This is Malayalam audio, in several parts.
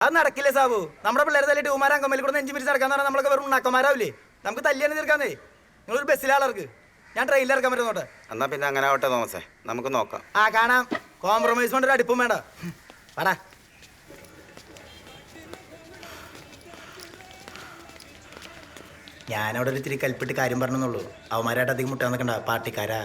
അത് നടക്കില്ലേ സാബു. നമ്മുടെ പിള്ളേരെ തല്ലിട്ട് ഉമാരാൻ കമ്മലിൽ കൂടെ നെഞ്ചു പിരിച്ച് നടക്കാന്ന് പറഞ്ഞാൽ നമ്മളൊക്കെ വെറും ഉണ്ണാക്കന്മാരാവില്ലേ? നമുക്ക് തല്ലിയാണ് തീർക്കാന്നേ. നിങ്ങളൊരു ബസ്സിലാളർക്ക് ഞാൻ ട്രെയിനിൽ ഇറക്കാൻ പറ്റുന്നോട്ടെ. എന്നാ പിന്നെ അങ്ങനെ ആവട്ടെ തോമസേ, നമുക്ക് നോക്കാം. ആ കാണാം. കോംപ്രമൈസ് കൊണ്ട് ഒരു അടുപ്പും വേണ്ട. വാടാ. ഞാനവിടെ ഒരു ഇത്തിരി കൽപ്പിട്ട് കാര്യം പറഞ്ഞെന്നുള്ളൂ. അവന്മാരായിട്ട് അധികം മുട്ടാൻ നിൽക്കണ്ട, പാർട്ടിക്കാരാ.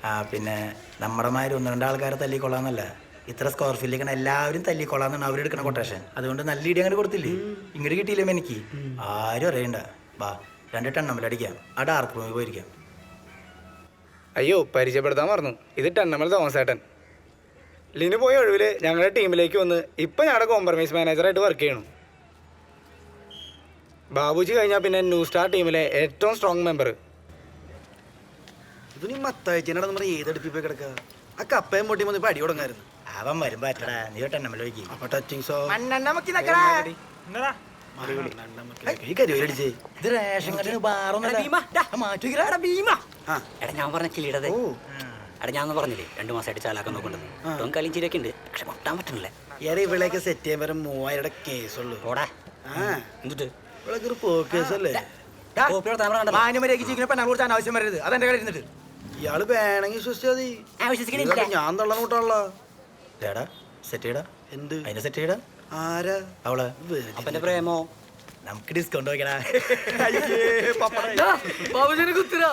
ആ പിന്നെ നമ്മുടെ മാതിരി ഒന്ന് രണ്ടാൾക്കാരെ തല്ലിക്കൊള്ളാന്നല്ല, ഇത്ര സ്ക്വയർ ഫീറ്റിലേക്കാണ് എല്ലാവരും തല്ലിക്കൊള്ളാന്നാണ് അവരെടുക്കണ കൊട്ടേഷൻ. അതുകൊണ്ട് നല്ല ഇടി അങ്ങനെ കൊടുത്തില്ലേ? ഇങ്ങോട്ട് കിട്ടിയില്ലേ എനിക്ക്? ആരും അറിയണ്ട. വാ, 2 ടണ്ണമ്മൽ അടിക്കാം. ആ ഡാർക്ക് റൂമിൽ പോയിരിക്കാം. അയ്യോ, പരിചയപ്പെടുത്താൻ പറഞ്ഞു. ഇത് ടണ്ണമ്മൽ തോമസേട്ടൻ. ലിനു പോയ ഒഴിവിൽ ഞങ്ങളുടെ ടീമിലേക്ക് വന്ന് ഇപ്പം ഞങ്ങളുടെ കോംപ്രമൈസ് മാനേജറായിട്ട് വർക്ക് ചെയ്യണം. ബാബുജി കഴിഞ്ഞാൽ പിന്നെ ന്യൂ സ്റ്റാർ ടീമിലെ ഏറ്റവും സ്ട്രോങ് മെമ്പർ. ഇത് നീ മത്താഴ്ചേനടാ നമ്മുടെ ഏതെടുപ്പി പോയി കിടക്കുക. ആ കപ്പയും പൊട്ടി വന്ന് ഇപ്പം അടി തുടങ്ങായിരുന്നു. അവൻ വരുമ്പോ അറ്റടാ, നീ ടണ്ണമ്മൽ വയ്ക്കി. അപ്പൊ ടച്ചിങ് സോ ഈ കരിവരടിച്ചേ. ഇത് റേഷൻ കടയിൽ ബാറൊന്നല്ല. എടാ ഞാൻ പറഞ്ഞ കിളിയുടെ എടാ ഞാൻ പറഞ്ഞില്ലേ 2 മാസമായിട്ട് ചാലാക്കാൻ നോക്കുന്നത്. കളിയും ചിരിയൊക്കെ ഉണ്ട്, പക്ഷെ കൊട്ടാൻ പറ്റണില്ല. ഏറെ ഇവിടെയൊക്കെ സെറ്റ് ചെയ്യാൻ വരെ 3000 കേസുള്ളൂ. ഓടാ ആ എന്നിട്ട് ഇവിടെ ഒരു പോക്കേസല്ലേ. മാന്യമര്യാദയ്ക്ക് ജീവിക്കുന്ന പെണ്ണെ കുറിച്ച് അനാവശ്യം വരരുത്. അതെന്റെ കളി ഇരുന്നിട്ട് ഇയാള് വേണമെങ്കിൽ വിശ്വസിച്ചാ മതി. വിശ്വസിക്കണില്ല. ഞാൻ തള്ളണ കൂട്ടാണല്ലോ. േടാ സെറ്റ് ചെയ്യടാ. എന്ത് അതിനെ സെറ്റ് ചെയ്യടാ. ആരാ അവളെ അപ്പന്റെ പ്രേമോ? നമുക്ക് ഡിസ്കൗണ്ട് നോക്കടാ. ബാബുജിനെ കുത്തിരാ.